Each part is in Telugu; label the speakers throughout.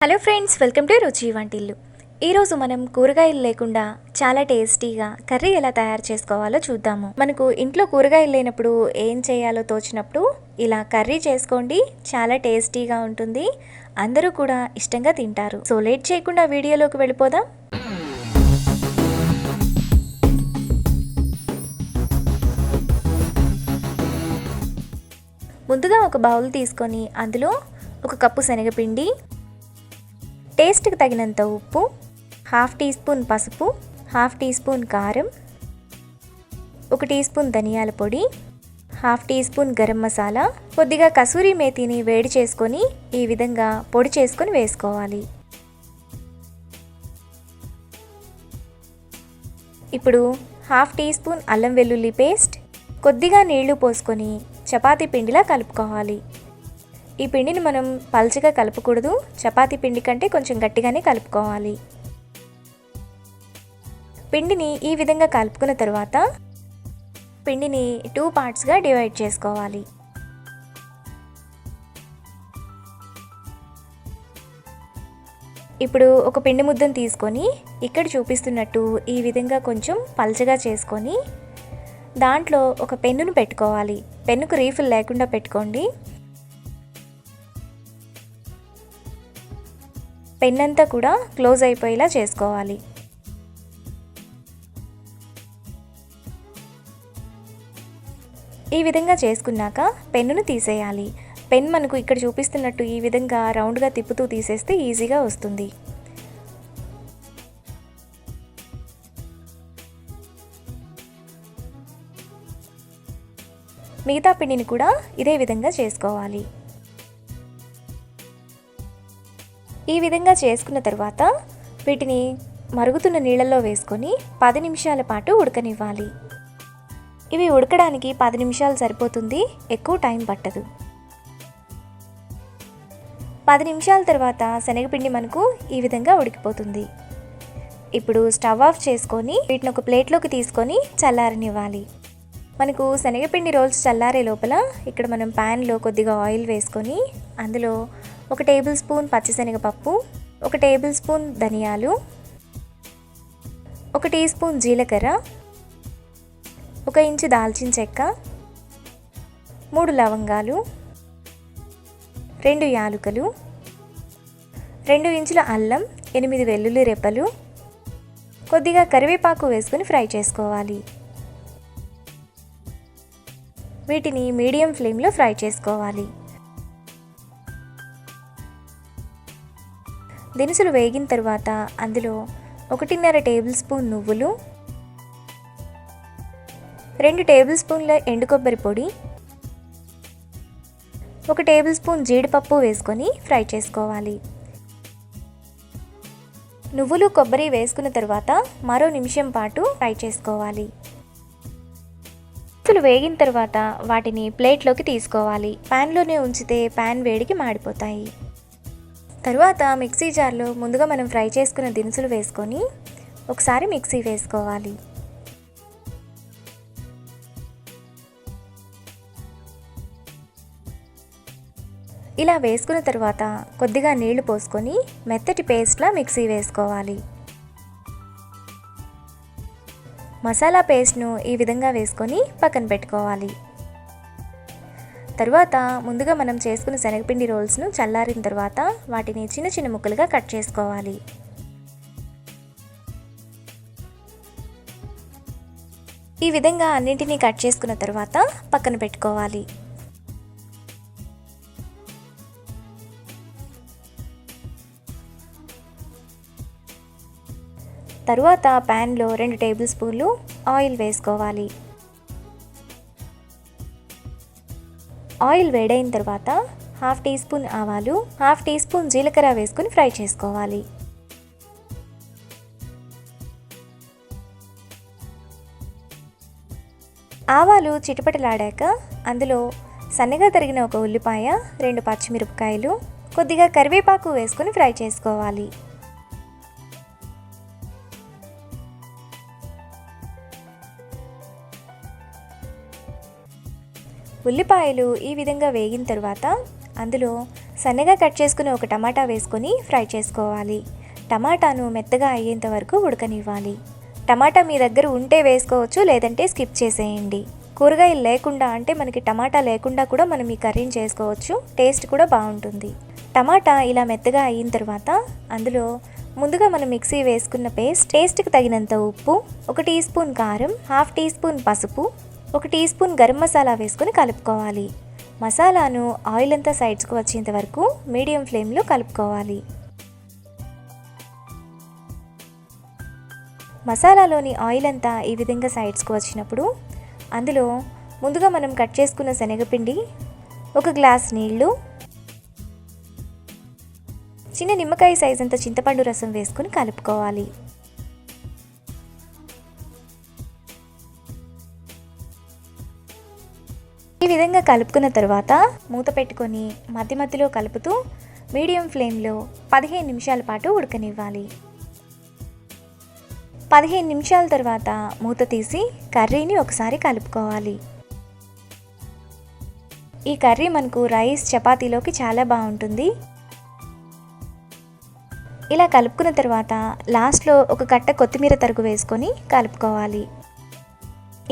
Speaker 1: హలో ఫ్రెండ్స్, వెల్కమ్ టు రుచి వంటిల్లు. ఈరోజు మనం కూరగాయలు లేకుండా చాలా టేస్టీగా కర్రీ ఎలా తయారు చేసుకోవాలో చూద్దాము. మనకు ఇంట్లో కూరగాయలు లేనప్పుడు ఏం చేయాలో తోచినప్పుడు ఇలా కర్రీ చేసుకోండి, చాలా టేస్టీగా ఉంటుంది. అందరూ కూడా ఇష్టంగా తింటారు. సో లేట్ చేయకుండా వీడియోలోకి వెళ్ళిపోదాం. ముందుగా ఒక బౌల్ తీసుకొని అందులో 1 కప్పు శనగపిండి, టేస్ట్కి తగినంత ఉప్పు, 1/2 టీ స్పూన్ పసుపు, 1/2 టీ స్పూన్ కారం, 1 టీ స్పూన్ ధనియాల పొడి, 1/2 టీ స్పూన్ గరం మసాలా, కొద్దిగా కసూరి మేతిని వేడి చేసుకొని ఈ విధంగా పొడి చేసుకొని వేసుకోవాలి. ఇప్పుడు 1/2 టీ స్పూన్ అల్లం వెల్లుల్లి పేస్ట్, కొద్దిగా నీళ్లు పోసుకొని చపాతీ పిండిలా కలుపుకోవాలి. ఈ పిండిని మనం పల్చగా కలపకూడదు, చపాతీ పిండి కంటే కొంచెం గట్టిగానే కలుపుకోవాలి. పిండిని ఈ విధంగా కలుపుకున్న తర్వాత పిండిని 2 పార్ట్స్గా డివైడ్ చేసుకోవాలి. ఇప్పుడు ఒక పిండి ముద్దను తీసుకొని ఇక్కడ చూపిస్తున్నట్టు ఈ విధంగా కొంచెం పల్చగా చేసుకొని దాంట్లో ఒక పెన్నును పెట్టుకోవాలి. పెన్నుకు రీఫిల్ లేకుండా పెట్టుకోండి. పెన్ అంతా కూడా క్లోజ్ అయిపోయేలా చేసుకోవాలి. ఈ విధంగా చేసుకున్నాక పెన్నును తీసేయాలి. పెన్ మనకు ఇక్కడ చూపిస్తున్నట్టు ఈ విధంగా రౌండ్గా తిప్పుతూ తీసేస్తే ఈజీగా వస్తుంది. మిగతా పిండిని కూడా ఇదే విధంగా చేసుకోవాలి. ఈ విధంగా చేసుకున్న తర్వాత వీటిని మరుగుతున్న నీళ్ళల్లో వేసుకొని 10 నిమిషాల పాటు ఉడకనివ్వాలి. ఇవి ఉడకడానికి 10 నిమిషాలు సరిపోతుంది, ఎక్కువ టైం పట్టదు. 10 నిమిషాల తర్వాత శనగపిండి మనకు ఈ విధంగా ఉడికిపోతుంది. ఇప్పుడు స్టవ్ ఆఫ్ చేసుకొని వీటిని ఒక ప్లేట్లోకి తీసుకొని చల్లారనివ్వాలి. మనకు శనగపిండి రోల్స్ చల్లారే లోపల ఇక్కడ మనం ప్యాన్లో కొద్దిగా ఆయిల్ వేసుకొని అందులో 1 టేబుల్ స్పూన్ పచ్చిశనగపప్పు, 1 టేబుల్ స్పూన్ ధనియాలు, 1 టీ స్పూన్ జీలకర్ర, 1 ఇంచు దాల్చిన చెక్క, 3 లవంగాలు, 2 యాలుకలు, 2 ఇంచుల అల్లం, 8 వెల్లుల్లి రెబ్బలు, కొద్దిగా కరివేపాకు వేసుకొని ఫ్రై చేసుకోవాలి. వీటిని మీడియం ఫ్లేమ్లో ఫ్రై చేసుకోవాలి. దినుసులు వేగిన తర్వాత అందులో 1.5 టేబుల్ స్పూన్ నువ్వులు, 2 టేబుల్ స్పూన్ల ఎండు కొబ్బరి పొడి, 1 టేబుల్ స్పూన్ జీడిపప్పు వేసుకొని ఫ్రై చేసుకోవాలి. నువ్వులు కొబ్బరి వేసుకున్న తర్వాత మరో నిమిషం పాటు ఫ్రై చేసుకోవాలి. దినుసులు వేగిన తర్వాత వాటిని ప్లేట్లోకి తీసుకోవాలి. ప్యాన్లోనే ఉంచితే ప్యాన్ వేడికి మాడిపోతాయి. తరువాత మిక్సీ జార్లో ముందుగా మనం ఫ్రై చేసుకున్న దినుసులు వేసుకొని ఒకసారి మిక్సీ వేసుకోవాలి. ఇలా వేసుకున్న తర్వాత కొద్దిగా నీళ్లు పోసుకొని మెత్తటి పేస్ట్లా మిక్సీ వేసుకోవాలి. మసాలా పేస్ట్ను ఈ విధంగా వేసుకొని పక్కన పెట్టుకోవాలి. తరువాత ముందుగా మనం చేసుకున్న శనగపిండి రోల్స్ను చల్లారిన తర్వాత వాటిని చిన్న చిన్న ముక్కలుగా కట్ చేసుకోవాలి. ఈ విధంగా అన్నింటినీ కట్ చేసుకున్న తర్వాత పక్కన పెట్టుకోవాలి. తరువాత ప్యాన్లో 2 టేబుల్ స్పూన్లు ఆయిల్ వేసుకోవాలి. ఆయిల్ వేడైన తర్వాత 1/2 టీ స్పూన్ ఆవాలు, 1/2 టీ స్పూన్ జీలకర్ర వేసుకొని ఫ్రై చేసుకోవాలి. ఆవాలు చిటపటలాడాక అందులో సన్నగా తరిగిన 1 ఉల్లిపాయ, 2 పచ్చిమిరపకాయలు, కొద్దిగా కరివేపాకు వేసుకొని ఫ్రై చేసుకోవాలి. ఉల్లిపాయలు ఈ విధంగా వేగిన తర్వాత అందులో సన్నగా కట్ చేసుకుని ఒక టమాటా వేసుకొని ఫ్రై చేసుకోవాలి. టమాటాను మెత్తగా అయ్యేంత వరకు ఉడకనివ్వాలి. టమాటా మీ దగ్గర ఉంటే వేసుకోవచ్చు, లేదంటే స్కిప్ చేసేయండి. కూరగాయలు లేకుండా అంటే మనకి టమాటా లేకుండా కూడా మనం ఈ కర్రీని చేసుకోవచ్చు. టేస్ట్ కూడా బాగుంటుంది. టమాటా ఇలా మెత్తగా అయిన తర్వాత అందులో ముందుగా మనం మిక్సీ వేసుకున్న పేస్ట్, టేస్ట్కి తగినంత ఉప్పు, 1 టీ స్పూన్ కారం, 1/2 టీ స్పూన్ పసుపు, 1 టీ స్పూన్ గరం మసాలా వేసుకొని కలుపుకోవాలి. మసాలాను ఆయిల్ అంతా సైడ్స్కి వచ్చేంత వరకు మీడియం ఫ్లేమ్లో కలుపుకోవాలి. మసాలాలోని ఆయిల్ అంతా ఈ విధంగా సైడ్స్కి వచ్చినప్పుడు అందులో ముందుగా మనం కట్ చేసుకున్న శనగపిండి, 1 గ్లాస్ నీళ్లు, చిన్న నిమ్మకాయ సైజ్ అంత చింతపండు రసం వేసుకుని కలుపుకోవాలి. ఈ విధంగా కలుపుకున్న తర్వాత మూత పెట్టుకొని మధ్య మధ్యలో కలుపుతూ మీడియం ఫ్లేమ్లో 15 నిమిషాల పాటు ఉడకనివ్వాలి. 15 నిమిషాల తర్వాత మూత తీసి కర్రీని ఒకసారి కలుపుకోవాలి. ఈ కర్రీ మనకు రైస్, చపాతీలోకి చాలా బాగుంటుంది. ఇలా కలుపుకున్న తర్వాత లాస్ట్లో ఒక కట్ట కొత్తిమీర తరుగు వేసుకొని కలుపుకోవాలి.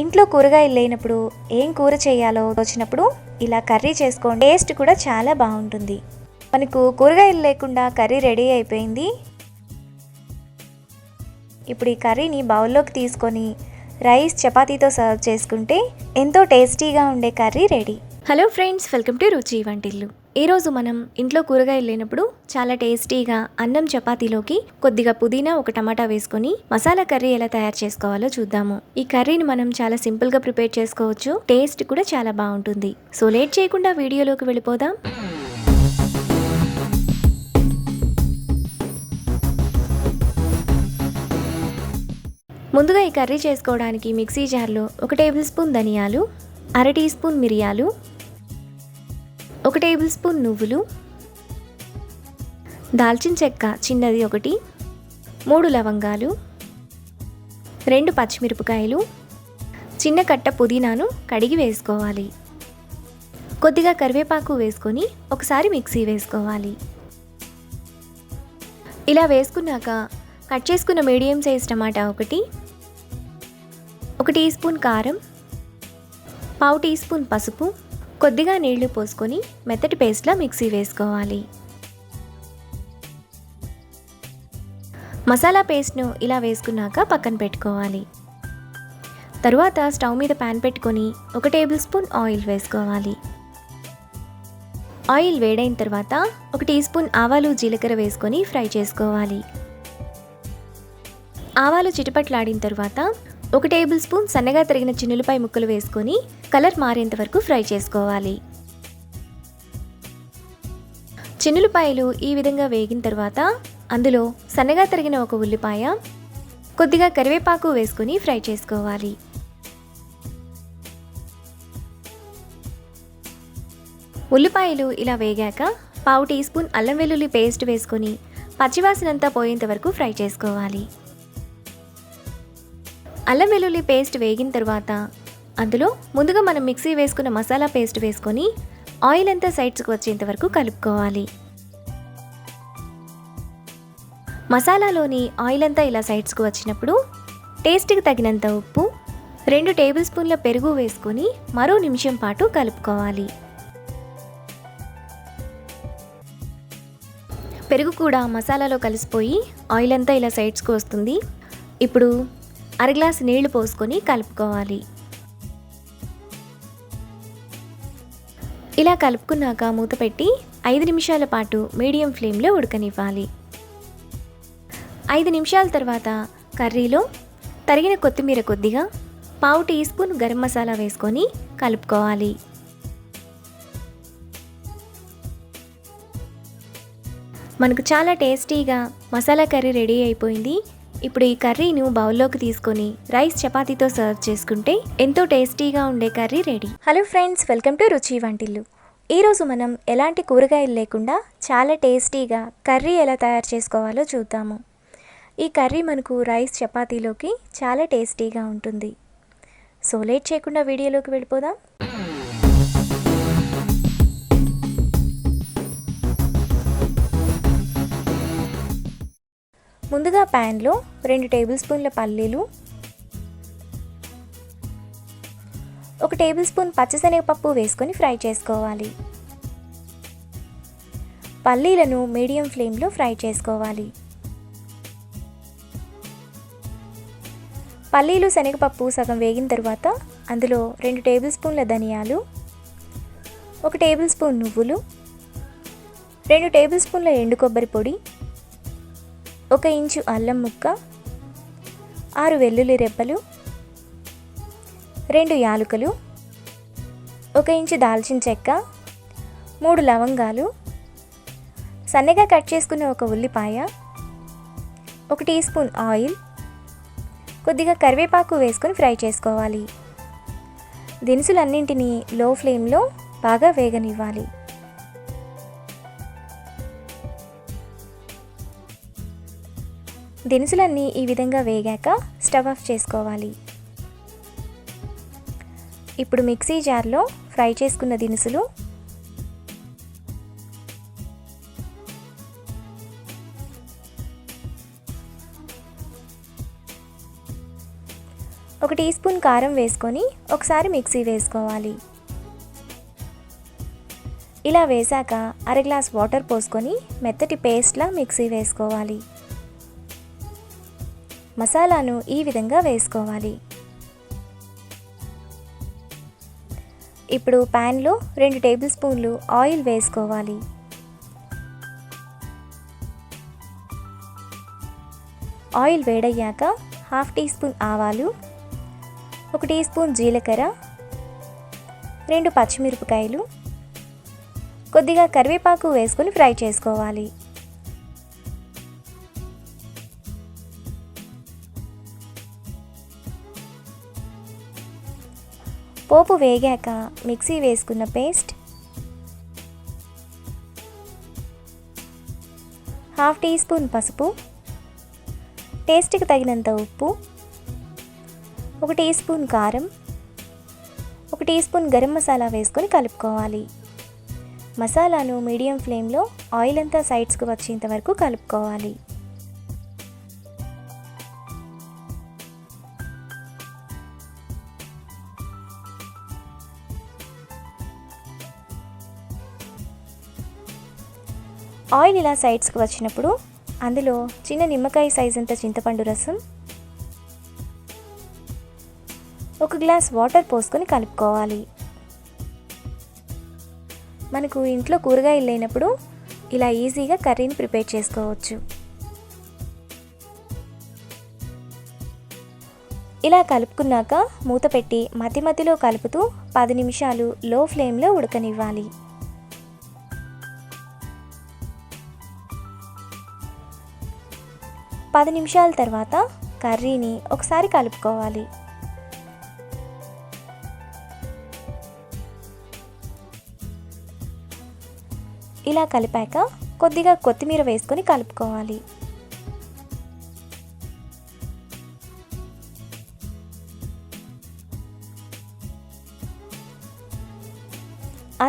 Speaker 1: ఇంట్లో కూరగాయలు లేనప్పుడు ఏం కూర చేయాలో వచ్చినప్పుడు ఇలా కర్రీ చేసుకోండి. టేస్ట్ కూడా చాలా బాగుంటుంది. మనకు కూరగాయలు లేకుండా కర్రీ రెడీ అయిపోయింది. ఇప్పుడు ఈ కర్రీని బౌల్లోకి తీసుకొని రైస్, చపాతీతో సర్వ్ చేసుకుంటే ఎంతో టేస్టీగా ఉండే curry ready. Hello friends, welcome to రుచి వంటిల్లు. ఈరోజు మనం ఇంట్లో కూరగాయలు లేనప్పుడు చాలా టేస్టీగా అన్నం, చపాతీలోకి కొద్దిగా పుదీనా, 1 టమాటా వేసుకొని మసాలా కర్రీ ఎలా తయారు చేసుకోవాలో చూద్దాము. ఈ కర్రీని మనం చాలా సింపుల్గా ప్రిపేర్ చేసుకోవచ్చు. టేస్ట్ కూడా చాలా బాగుంటుంది. సో లేట్ చేయకుండా వీడియోలోకి వెళ్ళిపోదాం. ముందుగా ఈ కర్రీ చేసుకోవడానికి మిక్సీ జార్లో 1 టేబుల్ స్పూన్ ధనియాలు, 1/2 టీ స్పూన్ మిరియాలు, 1 టేబుల్ స్పూన్ నువ్వులు, దాల్చిన చెక్క చిన్నది 1, 3 లవంగాలు, 2 పచ్చిమిరపకాయలు, చిన్న కట్ట పుదీనాను కడిగి వేసుకోవాలి. కొద్దిగా కరివేపాకు వేసుకొని ఒకసారి మిక్సీ వేసుకోవాలి. ఇలా వేసుకున్నాక కట్ చేసుకున్న మీడియం సైజ్ టమాటా 1, 1 టీ స్పూన్ కారం, 1/2 టీ స్పూన్ పసుపు, కొద్దిగా నీళ్లు పోసుకొని మెత్తటి పేస్ట్లా మిక్సీ వేసుకోవాలి. మసాలా పేస్ట్ను ఇలా వేసుకున్నాక పక్కన పెట్టుకోవాలి. తరువాత స్టవ్ మీద ప్యాన్ పెట్టుకొని 1 టేబుల్ స్పూన్ ఆయిల్ వేసుకోవాలి. ఆయిల్ వేడైన తర్వాత 1 టీ స్పూన్ ఆవాలు, జీలకర్ర వేసుకొని ఫ్రై చేసుకోవాలి. ఆవాలు చిటపట్లాడిన తర్వాత 1 టేబుల్ స్పూన్ సన్నగా తరిగిన చిన్నులపాయ ముక్కలు వేసుకొని కలర్ మారేంత వరకు ఫ్రై చేసుకోవాలి. చిన్నులపాయలు ఈ విధంగా వేగిన తర్వాత అందులో సన్నగా తరిగిన 1 ఉల్లిపాయ, కొద్దిగా కరివేపాకు వేసుకొని ఫ్రై చేసుకోవాలి. ఉల్లిపాయలు ఇలా వేగాక 1/2 టీ స్పూన్ అల్లం వెల్లుల్లి పేస్ట్ వేసుకొని పచ్చివాసనంతా పోయేంత వరకు ఫ్రై చేసుకోవాలి. అల్లం వెల్లుల్లి పేస్ట్ వేగిన తర్వాత అందులో ముందుగా మనం మిక్సీ వేసుకున్న మసాలా పేస్ట్ వేసుకొని ఆయిల్ అంతా సైడ్స్కి వచ్చేంత వరకు కలుపుకోవాలి. మసాలాలోని ఆయిల్ అంతా ఇలా సైడ్స్కి వచ్చినప్పుడు టేస్ట్కి తగినంత ఉప్పు, 2 టేబుల్ స్పూన్ల పెరుగు వేసుకొని మరో నిమిషం పాటు కలుపుకోవాలి. పెరుగు కూడా మసాలాలో కలిసిపోయి ఆయిల్ అంతా ఇలా సైడ్స్కి వస్తుంది. ఇప్పుడు 1/2 గ్లాసు నీళ్లు పోసుకొని కలుపుకోవాలి. ఇలా కలుపుకున్నాక మూత పెట్టి 5 నిమిషాల పాటు మీడియం ఫ్లేమ్లో ఉడకనివ్వాలి. 5 నిమిషాల తర్వాత కర్రీలో తరిగిన కొత్తిమీర కొద్దిగా, 1/2 టీ స్పూన్ గరం మసాలా వేసుకొని కలుపుకోవాలి. మనకు చాలా టేస్టీగా మసాలా కర్రీ రెడీ అయిపోయింది. ఇప్పుడు ఈ కర్రీను బౌల్లోకి తీసుకొని రైస్, చపాతీతో సర్వ్ చేసుకుంటే ఎంతో టేస్టీగా ఉండే curry ready. Hello friends, welcome to రుచి వంటిల్లు. ఈరోజు మనం ఎలాంటి కూరగాయలు లేకుండా చాలా టేస్టీగా కర్రీ ఎలా తయారు చేసుకోవాలో చూద్దాము. ఈ కర్రీ మనకు రైస్, చపాతీలోకి చాలా టేస్టీగా ఉంటుంది. సో లేట్ చేయకుండా వీడియోలోకి వెళ్ళిపోదాం. ముందుగా ప్యాన్లో 2 టేబుల్ స్పూన్ల పల్లీలు, 1 టేబుల్ స్పూన్ పచ్చిశనగపప్పు వేసుకొని ఫ్రై చేసుకోవాలి. పల్లీలను మీడియం ఫ్లేమ్లో ఫ్రై చేసుకోవాలి. పల్లీలు శనగపప్పు సగం వేగిన తర్వాత అందులో 2 టేబుల్ స్పూన్ల ధనియాలు, 1 టేబుల్ స్పూన్ నువ్వులు, 2 టేబుల్ స్పూన్ల ఎండు కొబ్బరి పొడి, 1 ఇంచు అల్లం ముక్క, 6 వెల్లుల్లి రెబ్బలు, 2 యాలకులు, 1 ఇంచు దాల్చిన చెక్క, 3 లవంగాలు, సన్నగా కట్ చేసుకున్న 1 ఉల్లిపాయ, 1 టీ స్పూన్ ఆయిల్, కొద్దిగా కరివేపాకు వేసుకొని ఫ్రై చేసుకోవాలి. దినుసులన్నింటినీ లో ఫ్లేమ్లో బాగా వేగనివ్వాలి. దినుసులన్నీ ఈ విధంగా వేగాక స్టవ్ ఆఫ్ చేసుకోవాలి. ఇప్పుడు మిక్సీ జార్లో ఫ్రై చేసుకున్న దినుసులు, ఒక టీ స్పూన్ కారం వేసుకొని ఒకసారి మిక్సీ వేసుకోవాలి. ఇలా వేశాక అర గ్లాస్ వాటర్ పోసుకొని మెత్తటి పేస్ట్లా మిక్సీ వేసుకోవాలి. మసాలాను ఈ విధంగా వేసుకోవాలి. ఇప్పుడు ప్యాన్లో 2 టేబుల్ స్పూన్లు ఆయిల్ వేసుకోవాలి. ఆయిల్ వేడయ్యాక హాఫ్ టీ స్పూన్ ఆవాలు, 1 టీ స్పూన్ జీలకర్ర, 2 పచ్చిమిరపకాయలు, కొద్దిగా కరివేపాకు వేసుకొని ఫ్రై చేసుకోవాలి. పోపు వేగాక మిక్సీ వేసుకున్న పేస్ట్, హాఫ్ టీ స్పూన్ పసుపు, టేస్ట్కి తగినంత ఉప్పు, 1 టీ స్పూన్ కారం, 1 టీ స్పూన్ గరం మసాలా వేసుకొని కలుపుకోవాలి. మసాలాను మీడియం ఫ్లేమ్లో ఆయిల్ అంతా సైడ్స్కి వచ్చేంత వరకు కలుపుకోవాలి. ఆయిల్ ఇలా సైడ్స్కి వచ్చినప్పుడు అందులో చిన్న నిమ్మకాయ సైజ్ అంత చింతపండు రసం, 1 గ్లాస్ వాటర్ పోసుకొని కలుపుకోవాలి. మనకు ఇంట్లో కూరగాయలు లేనప్పుడు ఇలా ఈజీగా కర్రీని ప్రిపేర్ చేసుకోవచ్చు. ఇలా కలుపుకున్నాక మూత పెట్టి మధ్య మధ్యలో కలుపుతూ 10 నిమిషాలు లో ఫ్లేమ్లో ఉడకనివ్వాలి. పది నిమిషాల తర్వాత కర్రీని ఒకసారి కలుపుకోవాలి. ఇలా కలిపాక కొద్దిగా కొత్తిమీర వేసుకొని కలుపుకోవాలి.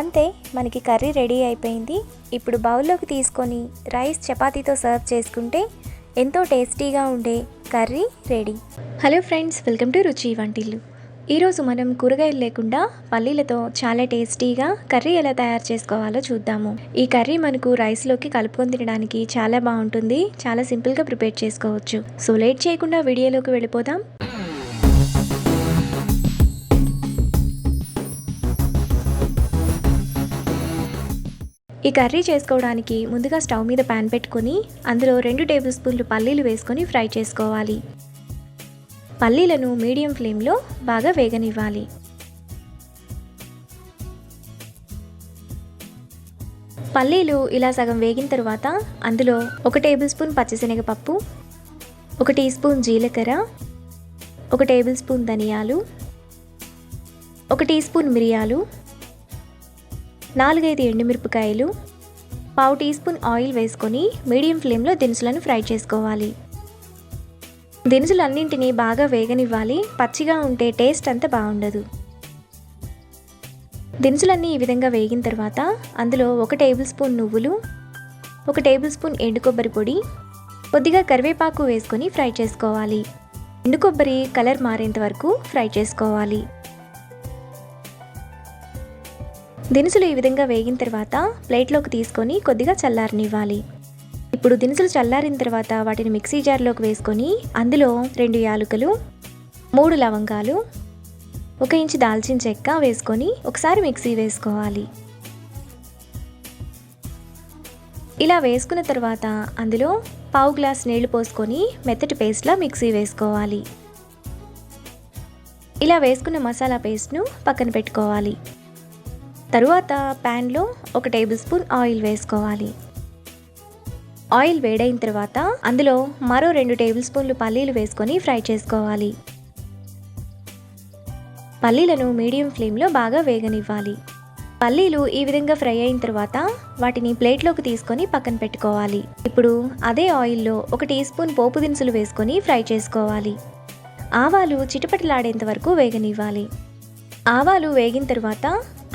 Speaker 1: అంతే, మనకి కర్రీ రెడీ అయిపోయింది. ఇప్పుడు బౌల్లోకి తీసుకొని రైస్ చపాతీతో సర్వ్ చేసుకుంటే ఎంతో టేస్టీగా ఉండే curry ready. Hello friends, welcome to రుచి వంటిల్లు. ఈరోజు మనం కూరగాయలు లేకుండా పల్లీలతో చాలా టేస్టీగా కర్రీ ఎలా తయారు చేసుకోవాలో చూద్దాము. ఈ కర్రీ మనకు రైస్లోకి కలుపుకొని తినడానికి చాలా బాగుంటుంది. చాలా సింపుల్గా ప్రిపేర్ చేసుకోవచ్చు. సో లేట్ చేయకుండా వీడియోలోకి వెళ్ళిపోదాం. ఈ కర్రీ చేసుకోవడానికి ముందుగా స్టవ్ మీద ప్యాన్ పెట్టుకొని అందులో 2 టేబుల్ స్పూన్లు పల్లీలు వేసుకొని ఫ్రై చేసుకోవాలి. పల్లీలను మీడియం ఫ్లేమ్లో బాగా వేగనివ్వాలి. పల్లీలు ఇలా సగం వేగిన తర్వాత అందులో 1 టేబుల్ స్పూన్ పచ్చిశనగపప్పు, 1 టీ స్పూన్ జీలకర్ర, 1 టేబుల్ స్పూన్ ధనియాలు, 1 టీ స్పూన్ మిరియాలు, 4-5 ఎండుమిరపకాయలు, పావు టీ స్పూన్ ఆయిల్ వేసుకొని మీడియం ఫ్లేమ్లో దినుసులను ఫ్రై చేసుకోవాలి. దినుసులన్నింటినీ బాగా వేగనివ్వాలి. పచ్చిగా ఉంటే టేస్ట్ అంత బాగుండదు. దినుసులన్నీ ఈ విధంగా వేగిన తర్వాత అందులో 1 టేబుల్ స్పూన్ నువ్వులు, 1 టేబుల్ స్పూన్ ఎండు కొబ్బరి పొడి, కొద్దిగా కరివేపాకు వేసుకొని ఫ్రై చేసుకోవాలి. ఎండు కొబ్బరి కలర్ మారేంత వరకు ఫ్రై చేసుకోవాలి. దినుసులు ఈ విధంగా వేగిన తర్వాత ప్లేట్లోకి తీసుకొని కొద్దిగా చల్లారనివ్వాలి. ఇప్పుడు దినుసులు చల్లారిన తర్వాత వాటిని మిక్సీ జార్లోకి వేసుకొని అందులో 2 యాలకులు, 3 లవంగాలు, 1 ఇంచు దాల్చిన చెక్క వేసుకొని ఒకసారి మిక్సీ వేసుకోవాలి. ఇలా వేసుకున్న తర్వాత అందులో పావు గ్లాస్ నీళ్లు పోసుకొని మెత్తటి పేస్ట్లా మిక్సీ వేసుకోవాలి. ఇలా వేసుకున్న మసాలా పేస్ట్ను పక్కన పెట్టుకోవాలి. తరువాత ప్యాన్లో 1 టేబుల్ స్పూన్ ఆయిల్ వేసుకోవాలి. ఆయిల్ వేడైన తర్వాత అందులో మరో 2 టేబుల్ స్పూన్లు పల్లీలు వేసుకొని ఫ్రై చేసుకోవాలి. పల్లీలను మీడియం ఫ్లేమ్లో బాగా వేగనివ్వాలి. పల్లీలు ఈ విధంగా ఫ్రై అయిన తర్వాత వాటిని ప్లేట్లోకి తీసుకొని పక్కన పెట్టుకోవాలి. ఇప్పుడు అదే ఆయిల్లో 1 టీ స్పూన్ పోపు దినుసులు వేసుకొని ఫ్రై చేసుకోవాలి. ఆవాలు చిటపటలాడేంత వరకు వేగనివ్వాలి. ఆవాలు వేగిన తర్వాత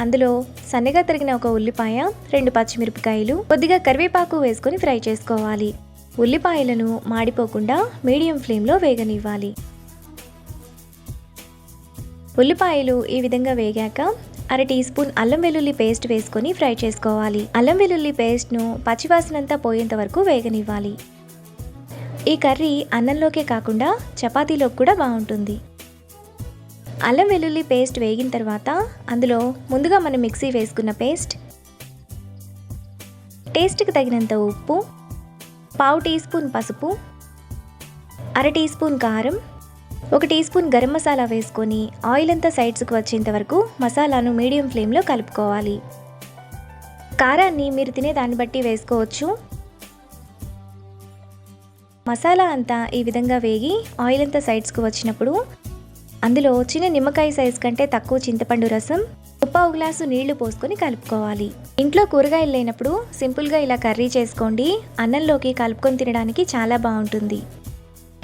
Speaker 1: అందులో సన్నగా తరిగిన 1 ఉల్లిపాయ, 2 పచ్చిమిరపకాయలు, కొద్దిగా కరివేపాకు వేసుకొని ఫ్రై చేసుకోవాలి. ఉల్లిపాయలను మాడిపోకుండా మీడియం ఫ్లేమ్లో వేగనివ్వాలి. ఉల్లిపాయలు ఈ విధంగా వేగాక 1/2 టీ స్పూన్ అల్లం వెల్లుల్లి పేస్ట్ వేసుకొని ఫ్రై చేసుకోవాలి. అల్లం వెల్లుల్లి పేస్ట్ను పచ్చివాసనంతా పోయేంత వరకు వేగనివ్వాలి. ఈ కర్రీ అన్నంలోకే కాకుండా చపాతీలోకి కూడా బాగుంటుంది. అల్లం వెల్లుల్లి పేస్ట్ వేగిన తర్వాత అందులో ముందుగా మనం మిక్సీ వేసుకున్న పేస్ట్, టేస్ట్కి తగినంత ఉప్పు, పావు టీ స్పూన్ పసుపు, 1/2 టీ స్పూన్ కారం, 1 టీ స్పూన్ గరం మసాలా వేసుకొని ఆయిల్ అంతా సైడ్స్కి వచ్చేంత వరకు మసాలాను మీడియం ఫ్లేమ్లో కలుపుకోవాలి. కారాన్ని మీరు తినే దాన్ని బట్టి వేసుకోవచ్చు. మసాలా అంతా ఈ విధంగా వేగి ఆయిల్ అంతా సైడ్స్కి వచ్చినప్పుడు అందులో చిన్న నిమ్మకాయ సైజ్ కంటే తక్కువ చింతపండు రసం, 1/4 గ్లాసు నీళ్లు పోసుకొని కలుపుకోవాలి. ఇంట్లో కూరగాయలు లేనప్పుడు సింపుల్గా ఇలా కర్రీ చేసుకోండి. అన్నంలోకి కలుపుకొని తినడానికి చాలా బాగుంటుంది.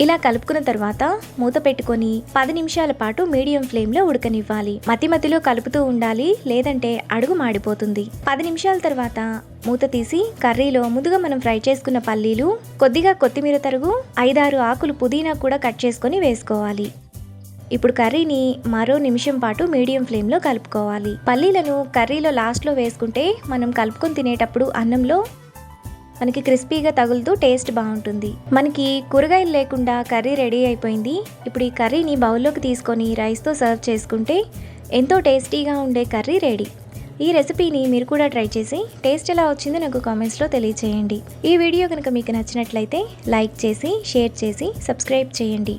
Speaker 1: ఇలా కలుపుకున్న తర్వాత మూత పెట్టుకొని 10 నిమిషాల పాటు మీడియం ఫ్లేమ్లో ఉడకనివ్వాలి. మధ్యలో కలుపుతూ ఉండాలి, లేదంటే అడుగు మాడిపోతుంది. 10 నిమిషాల తర్వాత మూత తీసి కర్రీలో ముందుగా మనం ఫ్రై చేసుకున్న పల్లీలు, కొద్దిగా కొత్తిమీర తరుగు, 5-6 ఆకులు పుదీనా కూడా కట్ చేసుకొని వేసుకోవాలి. ఇప్పుడు కర్రీని మరో నిమిషం పాటు మీడియం ఫ్లేమ్లో కలుపుకోవాలి. పల్లీలను కర్రీలో లాస్ట్లో వేసుకుంటే మనం కలుపుకొని తినేటప్పుడు అన్నంలో మనకి క్రిస్పీగా తగులుతూ టేస్ట్ బాగుంటుంది. మనకి కూరగాయలు లేకుండా కర్రీ రెడీ అయిపోయింది. ఇప్పుడు ఈ కర్రీని బౌల్లోకి తీసుకొని రైస్తో సర్వ్ చేసుకుంటే ఎంతో టేస్టీగా ఉండే కర్రీ రెడీ. ఈ రెసిపీని మీరు కూడా ట్రై చేసి టేస్ట్ ఎలా వచ్చిందో నాకు కామెంట్స్లో తెలియచేయండి. ఈ వీడియో కనుక మీకు నచ్చినట్లయితే లైక్ చేసి, షేర్ చేసి, సబ్స్క్రైబ్ చేయండి.